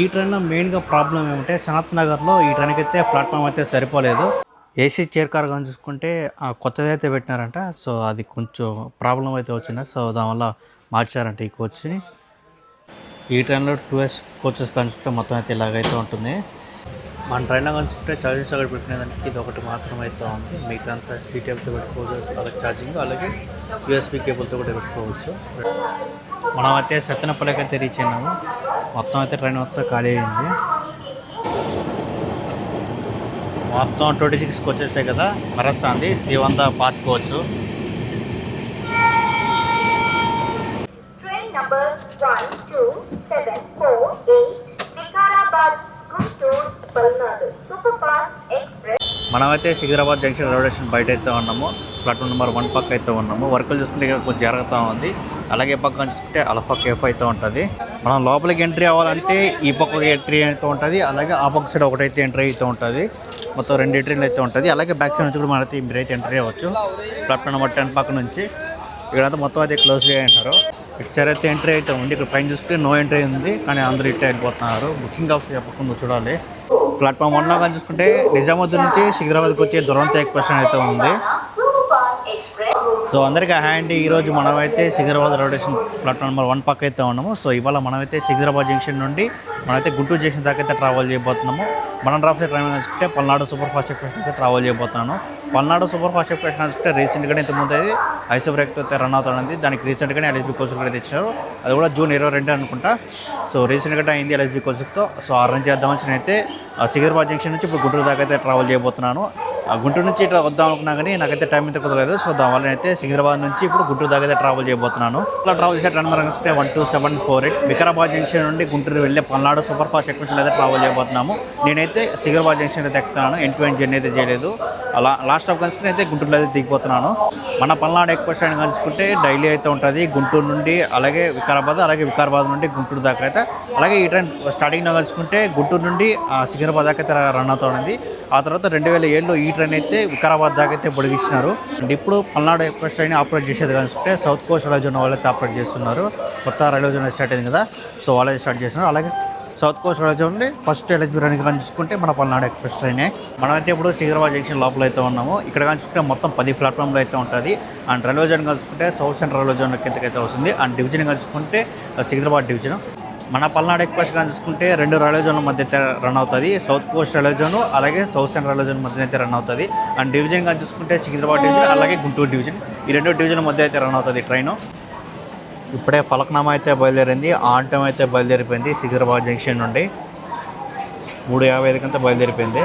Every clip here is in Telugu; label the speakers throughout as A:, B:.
A: ఈ ట్రైన్లో మెయిన్గా ప్రాబ్లం ఏమంటే సనత్ నగర్లో ఈ ట్రైన్కి అయితే ప్లాట్ఫామ్ అయితే సరిపోలేదు. ఏసీ చైర్ కార్ కానీ చూసుకుంటే కొత్తది అయితే పెట్టినారంట. సో అది కొంచెం ప్రాబ్లం అయితే వచ్చింది. సో దానివల్ల మార్చారంట ఈ కోచ్ని. ఈ ట్రైన్లో 2S కోచెస్ కనుకుంటే మొత్తం అయితే ఇలాగైతే ఉంటుంది. మన ట్రైన్లో కనుకుంటే ఛార్జింగ్ సగటు పెట్టినదానికి ఇది ఒకటి మాత్రం అయితే ఉంది. మిగతా అంతా సీ టైప్తో పెట్టుకోవచ్చు, అలాగే ఛార్జింగ్, అలాగే USB కేబుల్తో కూడా పెట్టుకోవచ్చు. మనం అయితే సత్తెనపల్లికి అయితే రీచ్ అయినాము. మొత్తం అయితే ట్రైన్ మొత్తం ఖాళీ అయింది. మొత్తం 26కి వచ్చేసాయి కదా, మరస్తాంది C1 పాతుకోవచ్చు. మనమైతే సికింద్రాబాద్ జంక్షన్ రైల్వే స్టేషన్ బయట అయితే ఉన్నాము. ప్లాట్ఫామ్ నెంబర్ 1 పక్క అయితే ఉన్నాము. వర్కులు చూసుకుంటే కొంచెం జరుగుతూ ఉంది. అలాగే పక్కన చూసుకుంటే అలఫా కేఫ్ అయితే ఉంటుంది. మనం లోపలికి ఎంట్రీ అవ్వాలంటే ఈ పక్క ఎంట్రీ అయితే ఉంటుంది, అలాగే ఆ పక్క సైడ్ ఒకటైతే ఎంట్రీ అయితే ఉంటుంది. మొత్తం 2 ఎంట్రీలు అయితే ఉంటుంది. అలాగే బ్యాక్ సైడ్ నుంచి కూడా మనైతే మీరైతే ఎంట్రీ అవ్వచ్చు. ప్లాట్ఫామ్ నెంబర్ 10 పక్క నుంచి ఇక్కడంతా మొత్తం అయితే క్లోజ్ చేయంటారు. ఇటు సైడ్ అయితే ఎంట్రీ అయితే ఉంది. ఇక్కడ పైన చూసుకుంటే నో ఎంట్రీ ఉంది, కానీ అందరూ ఇట్టే వెళ్ళిపోతున్నారు. బుకింగ్ ఆఫీస్ చెప్పకుండా చూడాలి. ప్లాట్ఫామ్ 1లో కానీ చూసుకుంటే నిజామాబాద్ నుంచి సికింద్రాబాద్కి వచ్చే దురంతో ఎక్స్ప్రెస్ అయితే ఉంది. సో అందరికీ హాయ్ అండి. ఈరోజు మనమైతే Secunderabad railway station platform number 1 పక్క అయితే ఉన్నాము. సో ఇవాళ మనమైతే సికింద్రాబాద్ జంక్షన్ నుండి మనమైతే గుంటూరు జంక్షన్ దాకా అయితే ట్రావెల్ చేయబోతున్నాము. మనం రాఫ్ట్ ట్రైన్ చూసుకుంటే పల్నాడు సూపర్ ఫాస్ట్ ఎక్స్ప్రెస్ అయితే ట్రావెల్ చేయబోతున్నాను. పల్నాడు సూపర్ ఫాస్ట్ ఎక్స్ప్రెస్ చూసుకుంటే రీసెంట్గానే ఇంతకుముందు అయితే ఐసోబ్రేక్తో అయితే రన్ అవుతుంది. దానికి రీసెంట్గానే LHB కోచ్ కూడా తెచ్చారు. అది కూడా జూన్ 22 అనుకుంటా. సో రీసెంట్గా అయింది LHB కోచ్తో. సో ఆ రన్ చేద్దామని నేనైతే సికింద్రాబాద్ జంక్షన్ నుంచి ఇప్పుడు గుంటూరు దాకా అయితే ట్రావెల్ చేయబోతున్నాను. గుంటూరు నుంచి ఇట్లా వద్దాం అనుకున్నా కానీ నాకైతే టైం అయితే కుదరలేదు. సో దానివల్ల అయితే సికింద్రాబాద్ నుంచి ఇప్పుడు గుంటూరు దాకా అయితే ట్రావెల్ చేయబోతున్నాను. ఇట్లా ట్రావెల్ చేసే ట్రైన్ మనం చూస్తే 12748 వికారాబాద్ జంక్షన్ నుండి గుంటూరు వెళ్ళే పల్నాడు సూపర్ ఫాస్ట్ ఎక్స్ప్రెస్ అయితే ట్రావెల్ చేయబోతున్నాము. నేనైతే సికింద్రాబాద్ జంక్షన్ అయితే ఎక్కుతున్నాను. ఎండ్ టు ఎండ్ జర్నీ అయితే చేయలేదు. అలా లాస్ట్ ఆఫ్ కలుసుకుని అయితే గుంటూరులో అయితే దిగిపోతున్నాను. మన పల్నాడు ఎక్స్ప్రెస్ ట్రైన్ కలుసుకుంటే డైలీ అయితే ఉంటుంది గుంటూరు నుండి, అలాగే వికారాబాద్, అలాగే వికారాబాద్ నుండి గుంటూరు దాకా అయితే. అలాగే ఈ ట్రైన్ స్టార్టింగ్లో కలుసుకుంటే గుంటూరు నుండి సికింద్రాబాద్ దాకా అయితే రన్ అవుతుంది. ఆ తర్వాత 2007లో ఈ ట్రైన్ అయితే వికారాబాద్ దాకా అయితే పొడిగిస్తున్నారు. అండ్ ఇప్పుడు పల్నాడు ఎక్స్ప్రెస్ ట్రైన్ ఆపరేట్ చేసేది కనుకుంటే సౌత్ కోస్ట్ రైల్వే జోన్ వాళ్ళు అయితే ఆపరేట్ చేస్తున్నారు. కొత్త రైల్వే జోన్ స్టార్ట్ అయింది కదా, సో వాళ్ళైతే స్టార్ట్ చేస్తున్నారు. అలాగే south coast railway zone first LHB run కానీ చూసుకుంటే మన పల్నాడు ఎక్స్ప్రెస్ ట్రైనే. మనమైతే ఇప్పుడు సికింద్రాబాద్ జంక్షన్ లోపల అయితే ఉన్నాము. ఇక్కడ కానీ చూసుకుంటే మొత్తం 10 ప్లాట్ఫామ్లు అయితే ఉంటుంది. అండ్ రైల్వే జోన్ కలుసుకుంటే సౌత్ సెంట్రల్ రైల్వే జోన్ కిందకైతే వస్తుంది. అండ్ డివిజన్ కలుసుకుంటే సికింద్రాబాద్ డివిజన్. మన పల్నాడు ఎక్స్ప్రెస్ కానీ చూసుకుంటే 2 రైల్వే జోన్ల మధ్య అయితే రన్ అవుతుంది. సౌత్ కోస్ట్ రైల్వే జోన్, అలాగే సౌత్ సెంట్రల్ రైల్వే జోన్ మధ్య అయితే రన్ అవుతుంది. అండ్ డివిజన్ కానీ చూసుకుంటే సికింద్రాబాద్ డివిజన్, అలాగే గుంటూరు డివిజన్, ఈ 2 డివిజన్ల మధ్య అయితే రన్ అవుతుంది ట్రైను. ఇప్పుడే ఫలక్నామా అయితే బయలుదేరింది. ఆన్ టైం అయితే బయలుదేరిపోయింది. సికింద్రాబాద్ జంక్షన్ నుండి 3:55 బయలుదేరిపోయింది.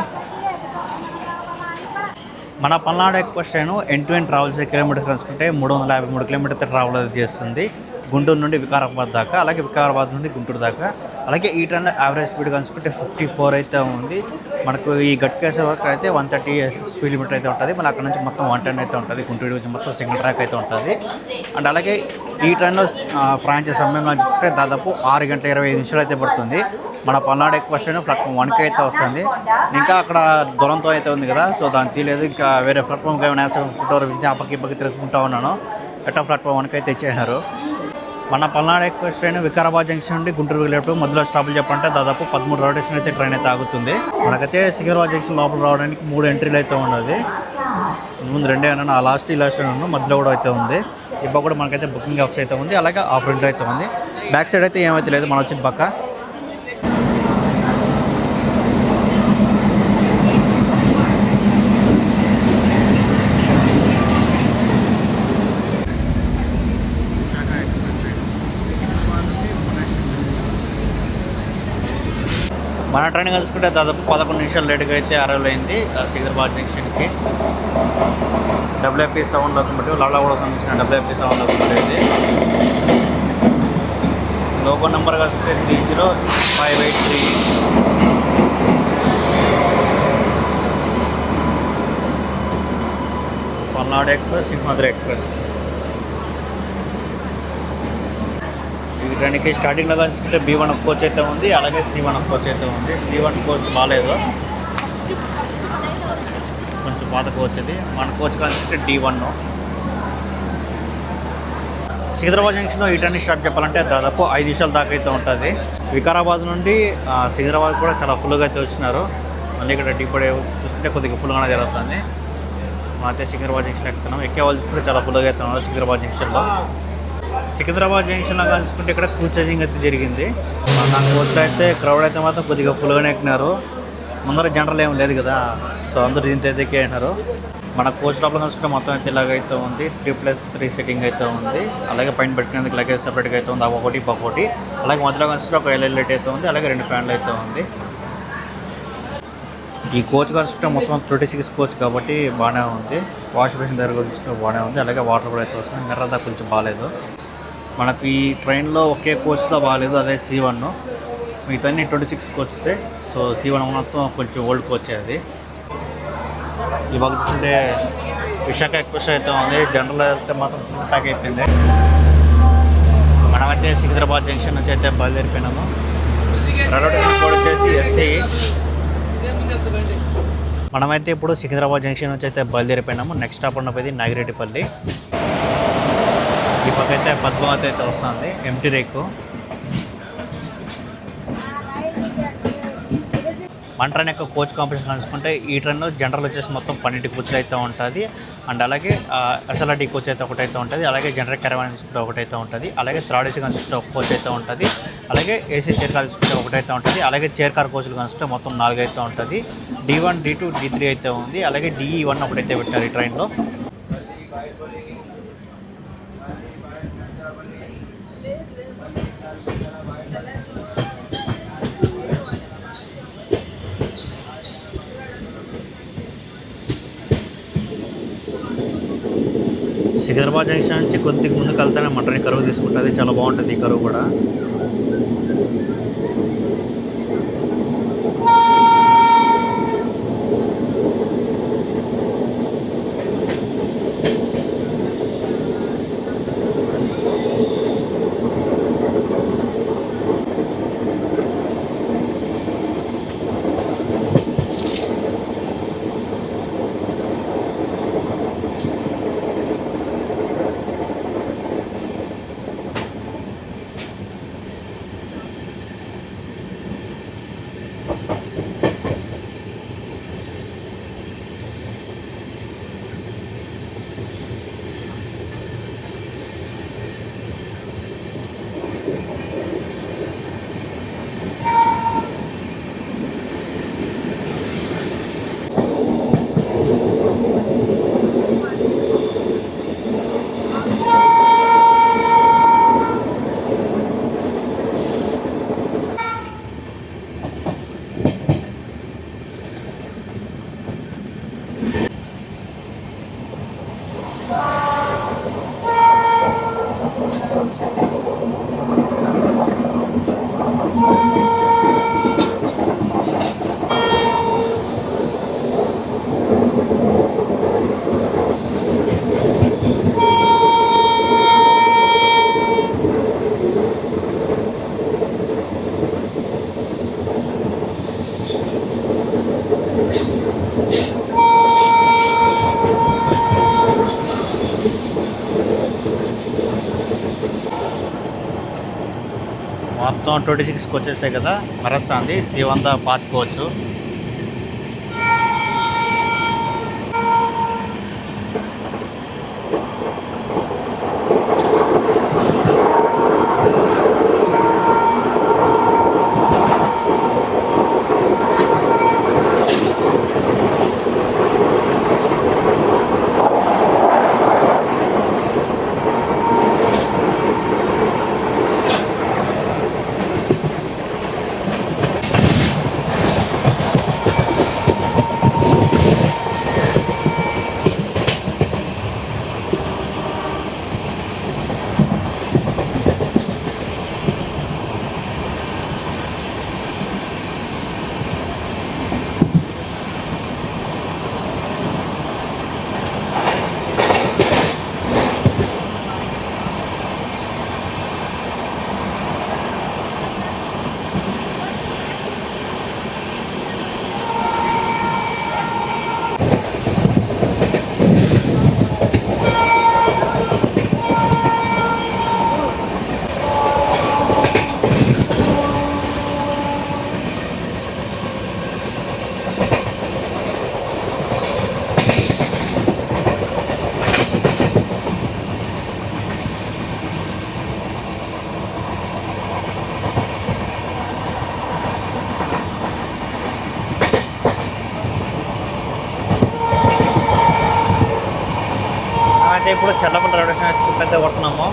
A: మన Palnadu express train end to end travel చేసే కిలోమీటర్స్ కలుసుకుంటే 353 కిలోమీటర్స్ ట్రావెల్ అయితే చేస్తుంది గుంటూరు నుండి వికారాబాద్ దాకా, అలాగే వికారాబాద్ నుండి గుంటూరు దాకా. అలాగే ఈ ట్రైన్లో యావరేజ్ స్పీడ్ కనుకుంటే 54 అయితే ఉంది. మనకు ఈ గట్కేశ్వర వరకు అయితే 130 స్పీడ్ లిమిట్ అయితే ఉంటుంది. మళ్ళీ అక్కడ నుంచి మొత్తం 110 అయితే ఉంటుంది. గుంటూరు నుంచి మొత్తం సింగిల్ ట్రాక్ అయితే ఉంటుంది. అండ్ అలాగే ఈ ట్రైన్లో ప్రయాణించే సమయం చూసుకుంటే దాదాపు 6:25 అయితే పడుతుంది. మన పల్నాడు ఎక్స్ప్రెస్ ట్రైన్ ప్లాట్ఫామ్ 1కి అయితే వస్తుంది. ఇంకా అక్కడ దురంతో అయితే ఉంది కదా, సో దాన్ని తీయలేదు. ఇంకా వేరే ప్లాట్ఫామ్కి ఏమైనా ఫోటో విజిట్ ఆ పక్క తిరుగుకుంటూ ఉన్నాను. ఎట్టా ప్లాట్ఫామ్ 1కి అయితే ఇచ్చేసినారు. మన Palnadu express train Vikarabad junction నుండి గుంటూరు వెళ్ళేటప్పుడు మధ్యలో స్టాపులు చెప్పంటే దాదాపు 13 రొటేషన్ అయితే ట్రైన్ అయితే ఆగుతుంది. మనకైతే సికింద్రాబాద్ జంక్షన్ లోపల రావడానికి 3 ఎంట్రీలు అయితే ఉన్నది. ముందు 2 అన్నాను, ఆ లాస్ట్ ఈ లాస్ట్ అన్నాను, మధ్యలో కూడా అయితే ఉంది. ఇప్పుడు కూడా మనకైతే బుకింగ్ ఆఫ్ అయితే ఉంది, అలాగే ఆఫ్ ఫ్రంట్ అయితే ఉంది. బ్యాక్ సైడ్ అయితే ఏమైతే లేదు, మనం వచ్చిన పక్క. మన ట్రైన్ కలుసుకుంటే దాదాపు 11 నిమిషాలు లేట్గా అయితే అరైవ్ అయింది సికింద్రాబాద్ జంక్షన్కి. WFP7 లోకోమోటివ్, లాలాగూడ సంబంధించిన WFP7 లోకోమోటివ్ అయితే. లోకో నెంబర్ కలుసుకుంటే 30583. Palnadu express, Simhadri express. ఈ ట్రైన్కి స్టార్టింగ్లో కలుసుకుంటే B1 కోచ్ అయితే ఉంది, అలాగే C1 కోచ్ అయితే ఉంది. C1 కోచ్ బాగాలేదు, కొంచెం పాత కోచ్ అది. మన కోచ్ కలుసుకుంటే D1. సికింద్రాబాద్ జంక్షన్లో ఈ ట్రైన్ స్టార్ట్ చెప్పాలంటే దాదాపు 5 నిమిషాల దాకా అయితే ఉంటుంది. వికారాబాద్ నుండి సికింద్రాబాద్ కూడా చాలా ఫుల్గా అయితే వచ్చినారు. మళ్ళీ ఇక్కడ డిపో చూసుకుంటే కొద్దిగా ఫుల్గానే జరుగుతుంది. అయితే సికింద్రాబాద్ జంక్షన్ ఎక్కుతున్నాం. ఎక్కే వాళ్ళు చూసుకుంటే చాలా ఫుల్గా అయితే ఉన్నారు సికింద్రాబాద్ జంక్షన్లో. సికింద్రాబాద్ జంక్షన్లో చూసుకుంటే ఇక్కడ క్రూ చేంజింగ్ అయితే జరిగింది. నా కోచ్లో అయితే క్రౌడ్ అయితే మాత్రం కొద్దిగా ఫుల్గానే ఎక్కినారు. ముందర జనరల్ ఏం లేదు కదా, సో అందరూ దీంతో అయితే ఎక్కినారు. మన కోచ్ లోపల చూసుకుంటే మొత్తం అయితే ఇలాగైతే ఉంది. 3+3 సెట్టింగ్ అయితే ఉంది. అలాగే పైన పెట్టుకునేందుకు లగేజ్ సపరేట్గా అయితే ఉంది, ఒకటి. అలాగే మధ్యలో కలిసి ఒక ఎల్ఎల్ లైట్ అయితే ఉంది. అలాగే 2 ఫ్యాన్లు అయితే ఉంది. ఈ కోచ్ చూసుకుంటే మొత్తం 36 కోచ్ కాబట్టి బాగానే ఉంది. వాష్ బేసిన్ దగ్గర చూసుకుంటే బాగానే ఉంది. అలాగే వాటర్ కూడా అయితే వస్తుంది. మిర్రర్ దాకా కొంచెం బాగాలేదు. మనకు ఈ ట్రైన్లో ఒకే కోచ్తో బాగాలేదు, అదే C1. మిగతా 26 కోచెసే. సో C1 మొత్తం కొంచెం ఓల్డ్ కోచ్ అది. ఇవాళ చూస్తుంటే విశాఖ ఎక్స్ప్రెస్ అయితే ఉంది. జనరల్ అయితే మాత్రం ఫుల్ ప్యాక్ అయిపోయింది. మనమైతే సికింద్రాబాద్ జంక్షన్ నుంచి అయితే బయలుదేరిపోయినాము. రైల్వే స్టేషన్ కోడ్ వచ్చేసి SC. మనమైతే ఇప్పుడు సికింద్రాబాద్ జంక్షన్ నుంచి అయితే బయలుదేరిపోయినాము. నెక్స్ట్ స్టాప్ ఉన్నది నాగిరెడ్డిపల్లి. ఈ పక్క అయితే పద్మావతి అయితే వస్తుంది, ఎంటీ రేకు. మన ట్రైన్ యొక్క కోచ్ కాంపిటీషన్ చూసుకుంటే ఈ ట్రైన్ జనరల్ వచ్చేసి మొత్తం 12 కోచ్లు అయితే ఉంటుంది. అండ్ అలాగే SLRT కోచ్ అయితే ఒకటైతే ఉంటుంది. అలాగే జనరల్ క్యారవాన్ చూసుకుంటే ఒకటైతే ఉంటుంది. అలాగే థర్డ్ AC చూసుకుంటే ఒక కోచ్ అయితే ఉంటుంది. అలాగే AC చైర్ కార్ చూసుకుంటే ఒకటైతే ఉంటుంది. అలాగే చైర్ కార్ కోచ్లు చూసుకుంటే మొత్తం 4 అయితే ఉంటుంది. D1, D2, D3 అయితే ఉంది. అలాగే DE1 ఒకటైతే పెట్టారు ఈ ట్రైన్లో. సికింద్రాబాద్ జంక్షన్ నుంచి కొద్దిగా ముందుకు వెళ్తేనే మటన్ కరువు తీసుకుంటుంది. చాలా బాగుంటుంది ఈ కరువు కూడా. మొత్తం 26 వచ్చేసాయి కదా. మరస్తాంది C1 పాతుకోవచ్చు. మనమైతే ఇప్పుడు చల్లపల్లి రైల్వే స్టేషన్ స్కిప్ అయితే కొడుతున్నాము.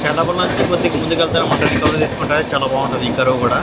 A: చల్లపల్లి నుంచి కొద్దిగా ముందుకెళ్తే మటన్ కరువు తీసుకుంటుంది, చాలా బాగుంటుంది ఈ కరువు కూడా.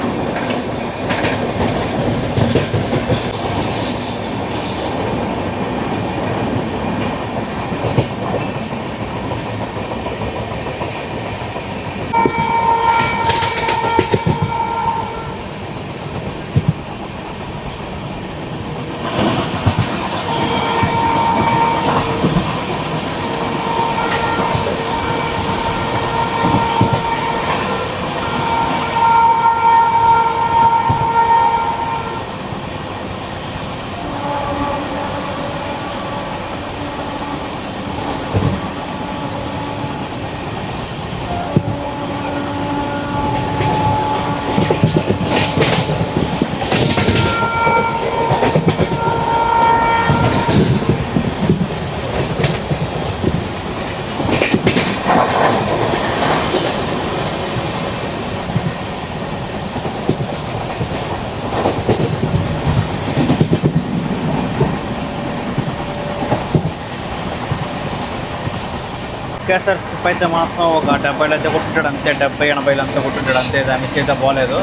A: ఒకేసారి స్కిప్ అయితే మాత్రం ఒక 70 అయితే కొట్టుంటాడు అంతే, 70-80 అంతా కొట్టుంటాడు అంతే. దాని నుంచి అయితే పోలేదు.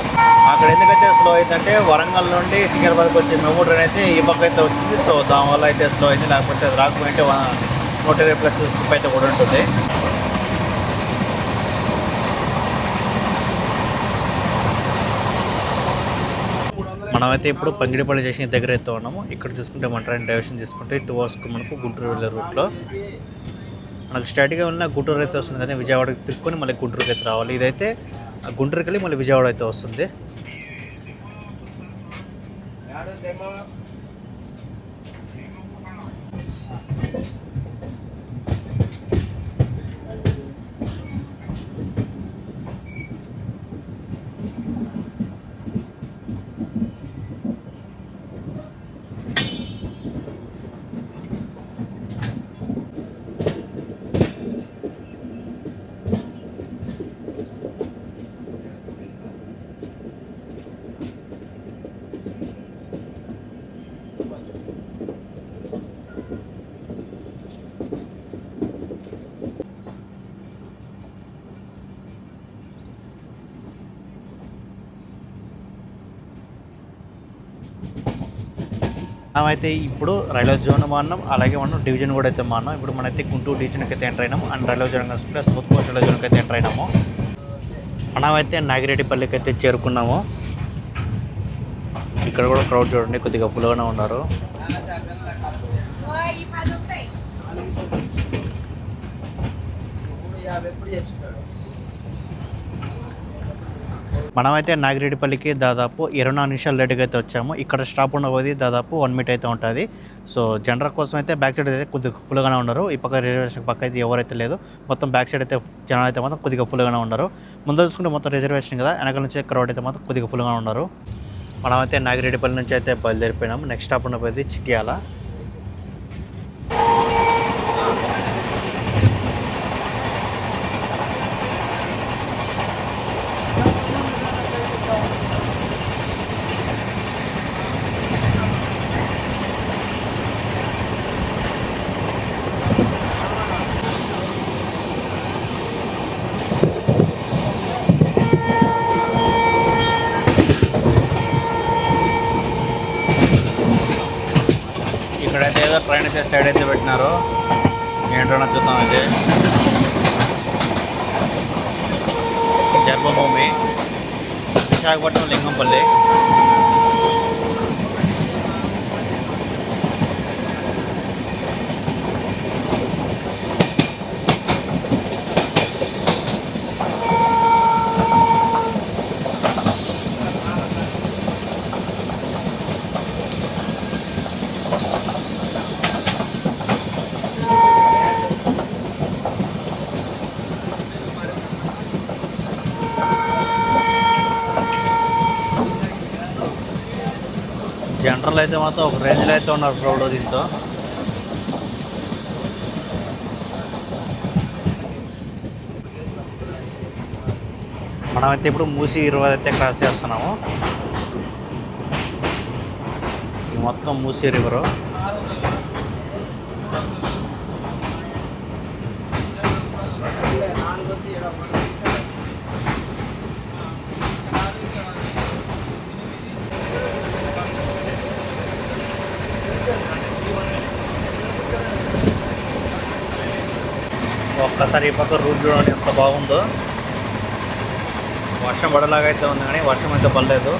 A: అక్కడ ఎందుకైతే స్లో అయిందంటే వరంగల్ నుండి సికింద్రాబాద్కి వచ్చే మెమో ట్రైన్ అయితే ఈ పక్క అయితే వచ్చింది. సో దానివల్ల అయితే స్లో అయింది, లేకపోతే అది రాకపోయింటే 120+ స్కిప్ అయితే కూడా ఉంటుంది. మనమైతే ఇప్పుడు పంగిడిపల్లి స్టేషన్ దగ్గర అయితే ఉన్నాము. ఇక్కడ చూసుకుంటే మన ట్రైన్ డైవర్షన్ తీసుకుంటే 2 అవర్స్కి మనకు గుంటూరు వెళ్ళే రూట్లో మనకు స్ట్రైట్గా ఉన్న గుంటూరు అయితే వస్తుంది, కానీ విజయవాడకి తిరుక్కొని మళ్ళీ గుంటూరుకి అయితే రావాలి. ఇదైతే గుంటూరుకి వెళ్ళి మళ్ళీ విజయవాడ అయితే వస్తుంది. మనమైతే ఇప్పుడు రైల్వే జోన్ మారినాం, అలాగే మనం డివిజన్ కూడా అయితే మారినాం. ఇప్పుడు మనమైతే గుంటూరు డివిజన్కి అయితే ఎంటర్ అయినాము అండ్ రైల్వే జోన్ కలుసుకుంటే సౌత్ కోస్ట్ రైల్వే జోన్కి అయితే ఎంటర్ అయినాము. మనమైతే నాగిరెడ్డిపల్లికి అయితే చేరుకున్నాము. ఇక్కడ కూడా క్రౌడ్ చూడండి, కొద్దిగా ఫుల్గానే ఉన్నారు. మనమైతే నాగిరెడ్డిపల్లికి దాదాపు 24 నిమిషాలు లేట్గా అయితే వచ్చాము. ఇక్కడ స్టాప్ ఉండబోది దాదాపు 1 minute అయితే ఉంటుంది. సో జనరల్ కోసం అయితే బ్యాక్ సైడ్ అయితే కొద్దిగా ఫుల్గానే ఉన్నారు. ఈ పక్క రిజర్వేషన్ పక్క అయితే ఎవరైతే లేదు, మొత్తం బ్యాక్ సైడ్ అయితే జనాలు అయితే మాత్రం కొద్దిగా ఫుల్గానే ఉన్నారు. ముందు చూసుకుంటే మొత్తం రిజర్వేషన్ కదా, వెనకాల నుంచి క్రౌడ్ అయితే మాత్రం కొద్దిగా ఫుల్గానే ఉన్నారు. మనమైతే నాగిరెడ్డిపల్లి నుంచి అయితే బయలుదేరిపోయినాము. నెక్స్ట్ స్టాప్ ఉండబోది చిట్యాల. ఇక్కడైతే ఏదో ట్రైన్ అయితే సైడ్ అయితే పెట్టినారు, ఏంటో చూద్దాం. అయితే జన్మభూమి విశాఖపట్నం లింగంపల్లి. కస్టమర్లు అయితే మాత్రం ఒక రేంజ్లో అయితే ఉన్నారు క్రౌడ్ దీంతో. మనమైతే ఇప్పుడు మూసి 20 అయితే క్రాస్ చేస్తున్నాము. ఇది మొత్తం మూసి రివరు. ఒక్కసారి ఈ పక్క రూట్ చూడండి ఎంత బాగుందో. వర్షం పడేలాగా అయితే ఉంది కానీ వర్షం అయితే పడలేదు.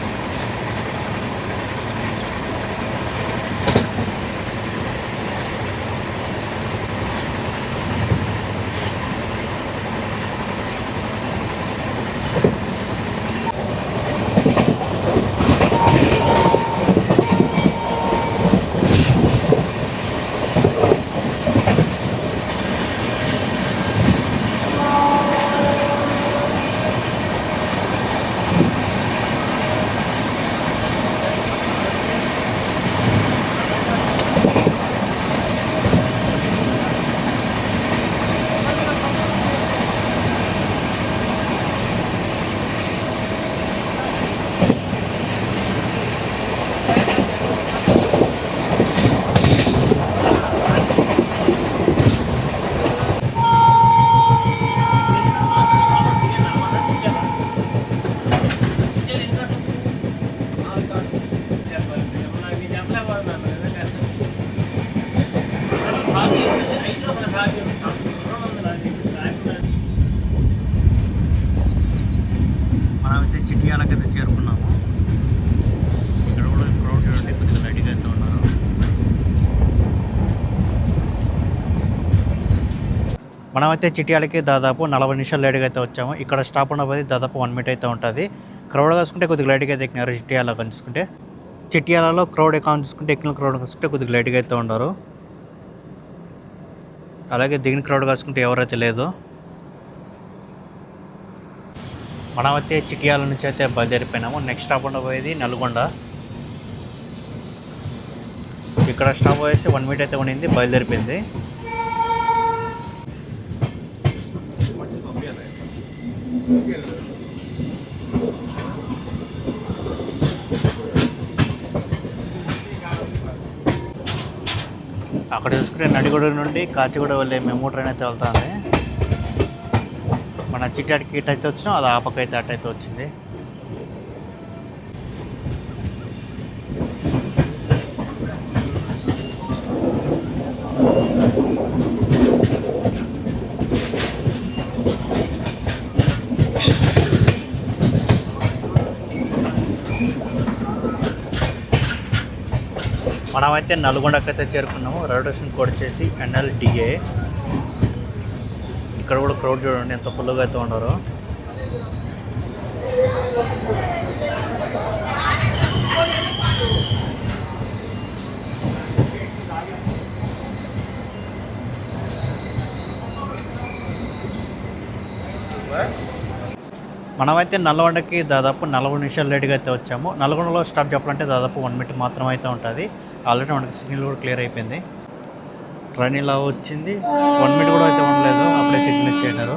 A: మనమైతే చిటియాలకైతే చేరుకున్నాము. ఇక్కడ కూడా క్రౌడ్ చూడండి కొద్దిగా లైట్గా అయితే ఉన్నారు. మనమైతే చిటియాలకి దాదాపు 40 నిమిషాలు లేట్గా అయితే వచ్చాము. ఇక్కడ స్టాప్ ఉన్నది దాదాపు 1 మినిట్ అయితే ఉంటుంది. క్రౌడ్ కాసుకుంటే కొద్దిగా లైట్గా అయితే ఎక్కినారు. చిటియాల చూసుకుంటే చిటియాలలో క్రౌడ్ ఎక్కువ చూసుకుంటే ఎక్కిన క్రౌడ్ కాసుకుంటే కొద్దిగా లైట్గా అయితే ఉన్నారు. అలాగే దిగిన క్రౌడ్ కాసుకుంటే ఎవరైతే లేదు. మనమైతే చిటియాల నుంచి అయితే బయలుదేరిపోయినాము. నెక్స్ట్ స్టాప్ ఉండబోయేది నల్గొండ. ఇక్కడ స్టాప్ వేసి 1 మినిట్ అయితే ఉండింది, బయలుదేరిపోయింది. అక్కడ చూసుకుంటే నడిగూడ నుండి కాచిగూడ వెళ్ళే మెమో ట్రైన్ అయితే వెళ్తుంది. మన చిట్టాడికి ఇటు అయితే వచ్చినాం, అది ఆ పక్క అయితే అటు అయితే వచ్చింది. మనమైతే నల్గొండకి అయితే చేరుకున్నాము. రైల్వే స్టేషన్ కోడ్ వచ్చేసి NLDA. ఇక్కడ కూడా క్రౌడ్ చూడండి ఎంత ఫుల్గా అయితే ఉన్నారు. మనమైతే నల్గొండకి దాదాపు 40 నిమిషాలు లేట్గా అయితే వచ్చాము. నల్గొండలో స్టాప్ చెప్పాలంటే దాదాపు 1 మినిట్ మాత్రం అయితే ఉంటుంది. ఆల్రెడీ మనకి సిగ్నల్ కూడా క్లియర్ అయిపోయింది. ట్రైన్ ఇలా వచ్చింది, 1 మినిట్ కూడా అయితే ఉండలేదు, అప్పుడే సిగ్నల్ ఇచ్చేసినారు.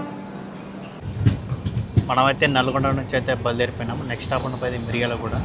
A: మనమైతే నల్గొండ నుంచి అయితే బయలుదేరిపోయినాము. నెక్స్ట్ స్టాప్ ఉండిపోయింది మిర్యాలగూడ.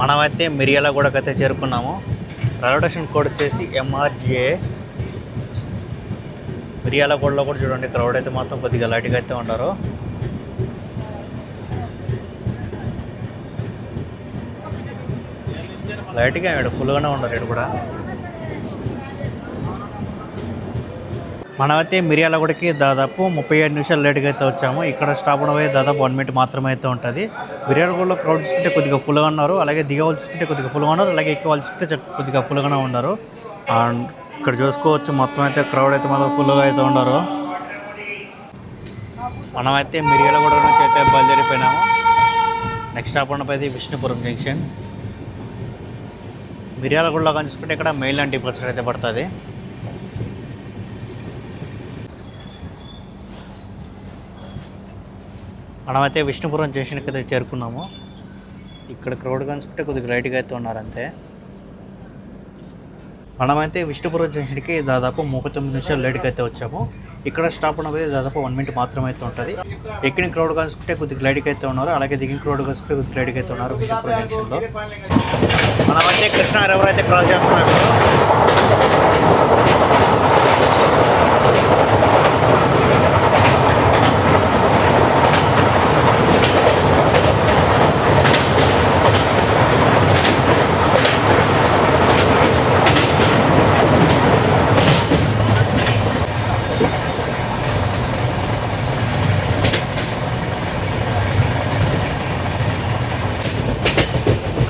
A: మనమైతే మిర్యాలగూడకు అయితే చేరుకున్నాము. రైల్వే స్టేషన్ కోడ్ వచ్చేసి MRGA. మిర్యాలగూడలో కూడా చూడండి క్రౌడ్ అయితే మాత్రం కొద్దిగా లైట్గా అయితే ఉన్నారు. లైట్గా ఇక్కడ ఫుల్గానే ఉన్నారు ఇక్కడ కూడా. మనమైతే మిర్యాలగూడకి దాదాపు 37 నిమిషాలు లేట్గా అయితే వచ్చాము. ఇక్కడ స్టాప్ ఉండబోయే దాదాపు 1 మినిట్ మాత్రమే అయితే ఉంటుంది. మిర్యాలగూడలో క్రౌడ్ చూసుకుంటే కొద్దిగా ఫుల్గా ఉన్నారు, అలాగే దిగవాళ్ళు చూసుకుంటే కొద్దిగా ఫుల్గా ఉన్నారు, అలాగే ఎక్కేవాళ్ళు చూసుకుంటే కొద్దిగా ఫుల్గానే ఉన్నారు. అండ్ ఇక్కడ చూసుకోవచ్చు మొత్తం అయితే క్రౌడ్ అయితే మాత్రం ఫుల్గా అయితే ఉన్నారు. మనమైతే మిర్యాలగూడ నుంచి అయితే బయలుదేరిపోయినాము. నెక్స్ట్ స్టాప్ ఉండబోయేది విష్ణుపురం జంక్షన్. మిర్యాలగూడలో కానీ చూసుకుంటే ఇక్కడ మెయిన్లాండ్ డిపార్చర్ అయితే పడుతుంది. మనమైతే విష్ణుపురం జంక్షన్కి అయితే చేరుకున్నాము. ఇక్కడ క్రౌడ్ కనుకుంటే కొద్దిగా లైట్గా అయితే ఉన్నారు అంతే. మనమైతే విష్ణుపురం జంక్షన్కి దాదాపు 39 నిమిషాలు లేట్గా అయితే వచ్చాము. ఇక్కడ స్టాప్ ఉన్నది దాదాపు 1 మినిట్ మాత్రమే అయితే ఉంటుంది. ఎక్కిన క్రౌడ్ కనుకుంటే కొద్దిగా లైట్గా అయితే ఉన్నారు, అలాగే దిగిన క్రౌడ్ కనుకుంటే కొద్దిగా లైట్గా అయితే ఉన్నారు విష్ణుపురం జంక్షన్లో. మనమైతే కృష్ణా రివర్ అయితే క్రాస్ చేస్తున్నాం ఇప్పుడు.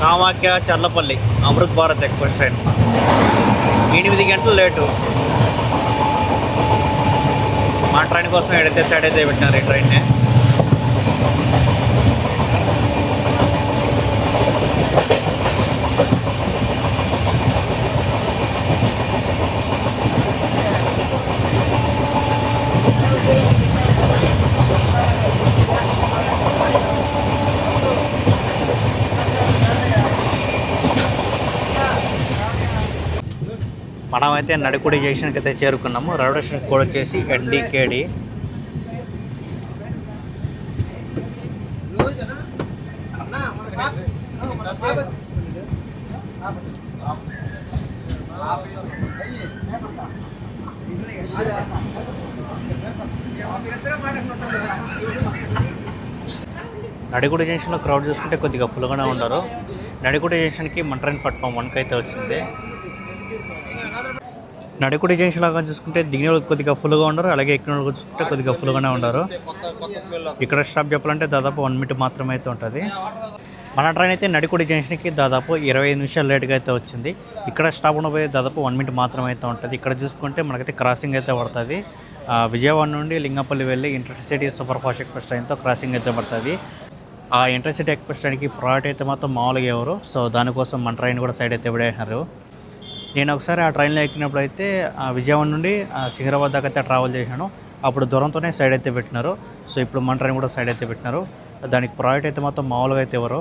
A: కామాఖ్య చర్లపల్లి అమృత్ భారత్ ఎక్స్ప్రెస్ ట్రైన్ 8 గంటలు లేటు. మా ట్రైన్ కోసం ఏడైతే సైడ్ అయితే పెట్టినారు ఈ ట్రైన్ని. మనమైతే నడికుడి జంక్షన్కి అయితే చేరుకున్నాము. రైల్వే స్టేషన్ కోడ్ వచ్చేసి NDKD. నడికుడి జంక్షన్లో క్రౌడ్ చూసుకుంటే కొద్దిగా ఫుల్గానే ఉన్నారు. నడికుడి జంక్షన్కి మన ట్రైన్ ప్లాట్ఫామ్ 1కి అయితే వచ్చింది. నడికుడి జంక్షన్ లాగా చూసుకుంటే దిగిన కొద్దిగా ఫుల్గా ఉన్నారు, అలాగే ఎక్కిన చూసుకుంటే కొద్దిగా ఫుల్గానే ఉన్నారు. ఇక్కడ స్టాప్ చెప్పాలంటే దాదాపు 1 మినిట్ మాత్రమే అయితే ఉంటుంది. మన ట్రైన్ అయితే నడికుడి జంక్షన్కి దాదాపు 25 నిమిషాలు లేట్గా అయితే వచ్చింది. ఇక్కడ స్టాప్ ఉండబోయే దాదాపు 1 మినిట్ మాత్రమే అయితే ఉంటుంది. ఇక్కడ చూసుకుంటే మనకైతే క్రాసింగ్ అయితే పడుతుంది. విజయవాడ నుండి లింగంపల్లి వెళ్ళి ఇంటర్సిటీ సూపర్ ఫాస్ట్ ఎక్స్ప్రెస్ ట్రైన్తో క్రాసింగ్ అయితే పడుతుంది. ఆ ఇంటర్సిటీ ఎక్స్ప్రెస్ ట్రైన్కి ప్రయారిటీ అయితే మాత్రం మామూలుగా ఎవరు, సో దానికోసం మన ట్రైన్ కూడా సైడ్ అయితే పడేసినారు. నేను ఒకసారి ఆ ట్రైన్లో ఎక్కినప్పుడు అయితే విజయవాడ నుండి సికింద్రాబాద్ దాకా అయితే ట్రావెల్ చేశాను. అప్పుడు దూరంతోనే సైడ్ అయితే పెట్టినారు. సో ఇప్పుడు మన ట్రైన్ కూడా సైడ్ అయితే పెట్టినారు. దానికి ప్రయారిటీ అయితే మాత్రం మామూలుగా అయితే ఎవరు.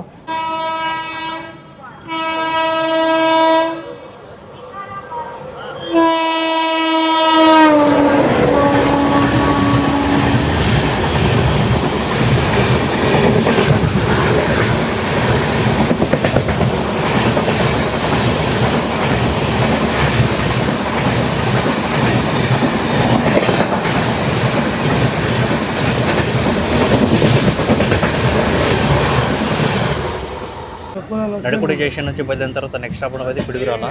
A: నడికుడి జంక్షన్ నుంచి బయలుదేరిన తర్వాత నెక్స్ట్ స్టాప్ అయితే పిడుగురాల.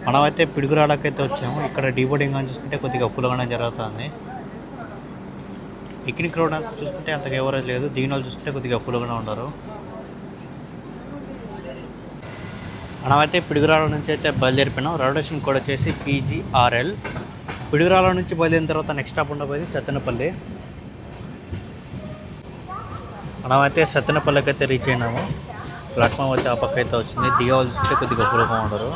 A: మనమైతే పిడుగురాలకైతే వచ్చాము. ఇక్కడ డీబోర్డింగ్ అని చూసుకుంటే కొద్దిగా ఫుల్గానే జరుగుతుంది. ఎక్కిన క్రౌడ్ చూసుకుంటే అంతగా ఎవరేజ్ లేదు, దిగిన వాళ్ళు చూసుకుంటే కొద్దిగా ఫుల్గానే ఉన్నారు. మనమైతే పిడుగురాల నుంచి అయితే బయలుదేరిపోయినాం. రైల్వే స్టేషన్ కోడ్ వచ్చేసి PGRL. పిడుగురాల నుంచి బయలుదేరిన తర్వాత నెక్స్ట్ స్టాప్ ఉండబోయేది సత్తెనపల్లి. మనమైతే సత్తెనపల్లికి అయితే రీచ్ అయినాము. ప్లాట్ఫామ్ అయితే ఆ పక్క అయితే వచ్చింది. దిగవాళ్ళు చూస్తే కొద్దిగా ఫుల్గా ఉండరు.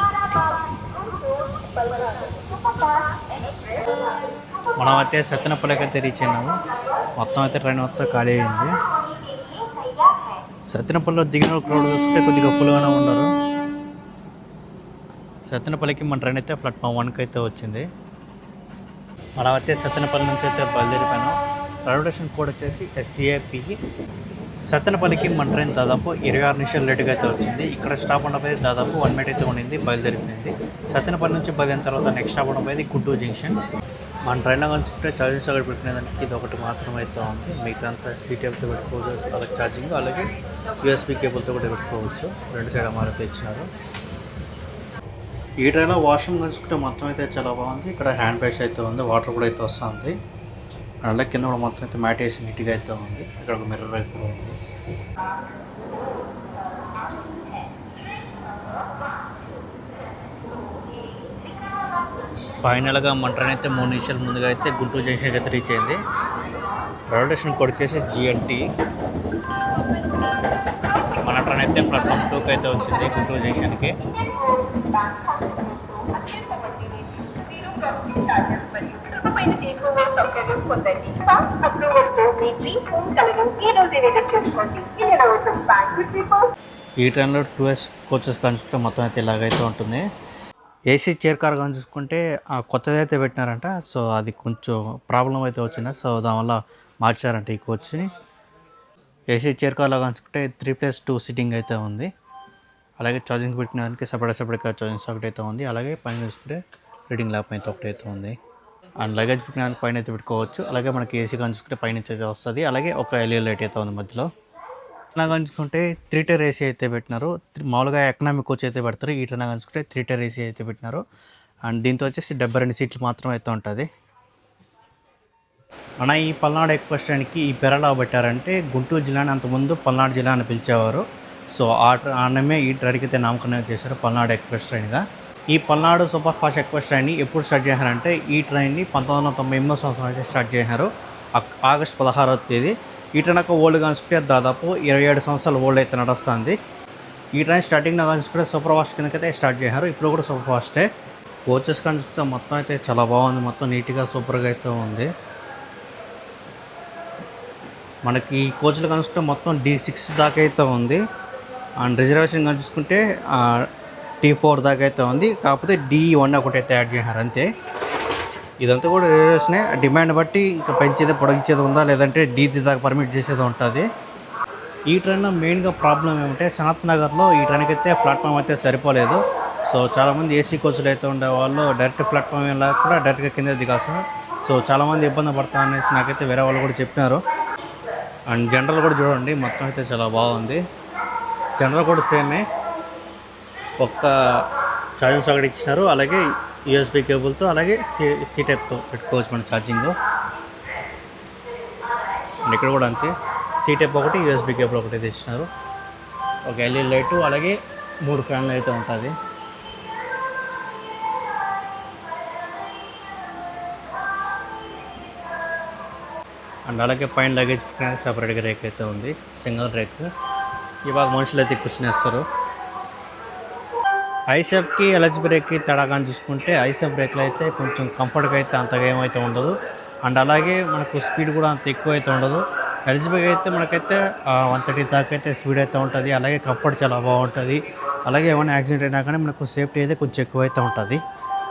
A: మనమైతే సత్తెనపల్లికి అయితే రీచ్ అయినాము. మొత్తం అయితే ట్రైన్ మొత్తం ఖాళీ అయింది. సత్తెనపల్లిలో దిగిన క్రౌడ్ చూస్తే కొద్దిగా ఫుల్గానే ఉండరు. సత్తెనపల్లికి మన ట్రైన్ అయితే ప్లాట్ఫామ్ 1కి అయితే వచ్చింది. మనమైతే సత్తెనపల్లి నుంచి అయితే బయలుదేరిపోయాను. రైల్వే స్టేషన్ కోడ్ వచ్చేసి SCAP. సత్తెనపల్లికి మన ట్రైన్ దాదాపు 26 నిమిషాలు లేటుగా అయితే వచ్చింది. ఇక్కడ స్టాప్ ఉండబోయేది దాదాపు 1 మినిట్ అయితే ఉండింది, బయలుదేరిపోయింది. సత్తెనపల్లి నుంచి బయలుదేరిన తర్వాత నెక్స్ట్ స్టాప్ ఉండబోయేది గుంటూరు జంక్షన్. మన ట్రైన్లో కలుసుకుంటే ఛార్జింగ్ సాగర్ పెట్టుకునేదానికి ఇది ఒకటి మాత్రం అయితే ఉంది. మిగతా అంతా సీటేబుల్తో పెట్టుకోవచ్చు, అలాగే ఛార్జింగ్, అలాగే యూఎస్బీ కేబుల్తో కూడా పెట్టుకోవచ్చు. రెండు సైడ్ అమారైతే ఇచ్చినారు. ఈ ట్రైన్లో వాష్రూమ్ కలుసుకుంటే మొత్తం అయితే చాలా బాగుంది. ఇక్కడ హ్యాండ్ బ్రష్ అయితే ఉంది, వాటర్ కూడా అయితే వస్తుంది. అలాగే కింద కూడా మొత్తం అయితే మ్యాట్ వేసి నీట్గా అయితే ఉంది. ఇక్కడ ఒక మిర్రర్ అయితే కూడా ఉంది. ఫైనల్గా మన ట్రైన్ అయితే 3 నిమిషాల ముందుగా అయితే గుంటూరు జంక్షన్కి అయితే రీచ్ అయింది. రైల్వే స్టేషన్ కోడ్ వచ్చేసి GNT. మన ట్రైన్ అయితే ప్లాట్ఫామ్ 2కి అయితే వచ్చింది గుంటూరు జంక్షన్కి. ఈ ట్రైన్లో 2S కోచెస్ కనుక్కుంటే మొత్తం అయితే ఇలాగైతే ఉంటుంది. ఏసీ చైర్ కార్ కానీ చూసుకుంటే కొత్తది అయితే పెట్టినారంట. సో అది కొంచెం ప్రాబ్లం అయితే వచ్చింది. సో దానివల్ల మార్చారంట ఈ కోచ్ని. ఏసీ చైర్ కార్లో కనుక్కుంటే 3+2 సిట్టింగ్ అయితే ఉంది. అలాగే ఛార్జింగ్ పెట్టినానికి సపరేట్గా ఛార్జింగ్ సాకెట్ అయితే ఉంది. అలాగే పైన చూసుకుంటే రీడింగ్ ల్యాప్ అయితే ఒకటైతే ఉంది. అండ్ లగేజ్ పెట్టినానికి పైన అయితే పెట్టుకోవచ్చు. అలాగే మనకి ఏసీ కానీ చూసుకుంటే పైన అయితే వస్తుంది. అలాగే ఒక LED లైట్ అయితే ఉంది మధ్యలో. ఇలా కనుచుకుంటే 3 టైర్ ఏసీ అయితే పెట్టినారు. మామూలుగా ఎకనామిక్ కోచ్ అయితే పెడతారు. ఈ ట్రైన్ కనుచుకుంటే 3 టైర్ ఏసీ అయితే పెట్టినారు. అండ్ దీంతో వచ్చేసి 72 సీట్లు మాత్రం అయితే ఉంటుంది. మన ఈ పల్నాడు ఎక్స్ప్రెస్ ట్రైన్కి ఈ పేరలా పెట్టారంటే గుంటూరు జిల్లాని అంతకుముందు పల్నాడు జిల్లా అని పిలిచేవారు. సో ఆనమే ఈ ట్రైన్కి అయితే నామకరణం చేశారు పల్నాడు ఎక్స్ప్రెస్ ట్రైన్గా. ఈ పల్నాడు సూపర్ ఫాస్ట్ ఎక్స్ప్రెస్ ట్రైన్ని ఎప్పుడు స్టార్ట్ చేశారంటే ఈ ట్రైన్ని 1998 సంవత్సరం స్టార్ట్ చేశారు. ఆగస్టు 16వ తేదీ. ఈ ట్రైన్ యొక్క ఓల్డ్ కనుసుకుంటే దాదాపు 27 సంవత్సరాల ఓల్డ్ అయితే నడుస్తుంది. ఈ ట్రైన్ స్టార్టింగ్లో కనుసుకుంటే సూపర్ ఫాస్ట్ కిందకైతే స్టార్ట్ చేశారు. ఇప్పుడు కూడా సూపర్ ఫాస్టే. కోచెస్ కనుసుకుంటే మొత్తం అయితే చాలా బాగుంది. మొత్తం నీట్గా సూపర్గా అయితే ఉంది. మనకి ఈ కోచ్లు కనుసుకుంటే మొత్తం D6 దాకా అయితే ఉంది. అండ్ రిజర్వేషన్ కనుసుకుంటే T4 దాకా అయితే ఉంది. కాకపోతే D1 ఒకటి అయితే యాడ్ చేశారు అంతే. ఇదంతా కూడా రిజర్వేషనే. డిమాండ్ బట్టి ఇంకా పెంచేది పొడిగించేది ఉందా లేదంటే D3 దాకా పర్మిట్ చేసేది ఉంటుంది. ఈ ట్రైన్లో మెయిన్గా ప్రాబ్లం ఏమంటే సనత్ నగర్లో ఈ ట్రైన్కి అయితే ప్లాట్ఫామ్ అయితే సరిపోలేదు. సో చాలామంది ఏసీ కోచ్లు అయితే ఉండేవాళ్ళు డైరెక్ట్ ప్లాట్ఫామ్ కూడా డైరెక్ట్గా కింద దిగాల్సిన. సో చాలామంది ఇబ్బంది పడతా అనేసి నాకైతే వేరే వాళ్ళు కూడా చెప్పినారు. అండ్ జనరల్ కూడా చూడండి మొత్తం అయితే చాలా బాగుంది. జనరల్ కూడా సేమే, ఒక్క ఛార్జింగ్ సాకెట్ ఇచ్చినారు. అలాగే USB కేబుల్తో అలాగే C టైప్తో పెట్టుకోవచ్చు మన ఛార్జింగ్. అండ్ ఇక్కడ కూడా అంతే, C టైప్ ఒకటి USB కేబుల్ ఒకటి అయితే ఇచ్చినారు. ఒక LED లైటు అలాగే 3 ఫ్యాన్లు అయితే ఉంటుంది. అండ్ అలాగే పైన లగేజ్ పెట్టడానికి సపరేట్గా రేక్ అయితే ఉంది, సింగిల్ రేక్. ఇవాళ మనుషులు అయితే కూర్చునేస్తారు. ఐసెఫ్కి ఎలక్స్ బ్రేక్కి తేడాగా చూసుకుంటే ఐసెఫ్ బ్రేక్లో అయితే కొంచెం కంఫర్ట్గా అయితే అంతగా ఏమైతే ఉండదు. అండ్ అలాగే మనకు స్పీడ్ కూడా అంత ఎక్కువ అయితే ఉండదు. ఎలక్స్ బ్రేక్ అయితే మనకైతే 130 దాకా అయితే స్పీడ్ అయితే ఉంటుంది. అలాగే కంఫర్ట్ చాలా బాగుంటుంది. అలాగే ఏమైనా యాక్సిడెంట్ అయినా కానీ మనకు సేఫ్టీ అయితే కొంచెం ఎక్కువ అయితే ఉంటుంది.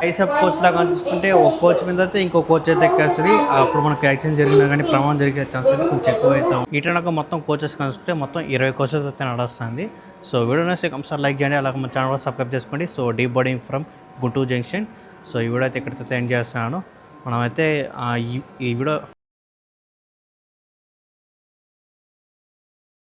A: ఐసెఫ్ కోచ్ లాగా చూసుకుంటే ఒక కోచ్ మీద అయితే ఇంకో కోచ్ అయితే ఎక్కేస్తుంది. అప్పుడు మనకు యాక్సిడెంట్ జరిగినా కానీ ప్రమాదం జరిగే ఛాన్స్ అయితే కొంచెం ఎక్కువ అవుతాం. ఈ ట్రైన్ మొత్తం కోచెస్ కనుకుంటే మొత్తం 20 కోచెస్ అయితే నడుస్తుంది. సో వీడియో నచ్చితే కంపల్సరీ లైక్ చేయండి. అలాగే మన ఛానల్ కూడా సబ్స్క్రైబ్ చేసుకోండి. So deep boarding from Guntur junction. So ఈ వీడియో అయితే ఇక్కడితో ఎండ్ చేస్తున్నాను. మనమైతే ఈ వీడియో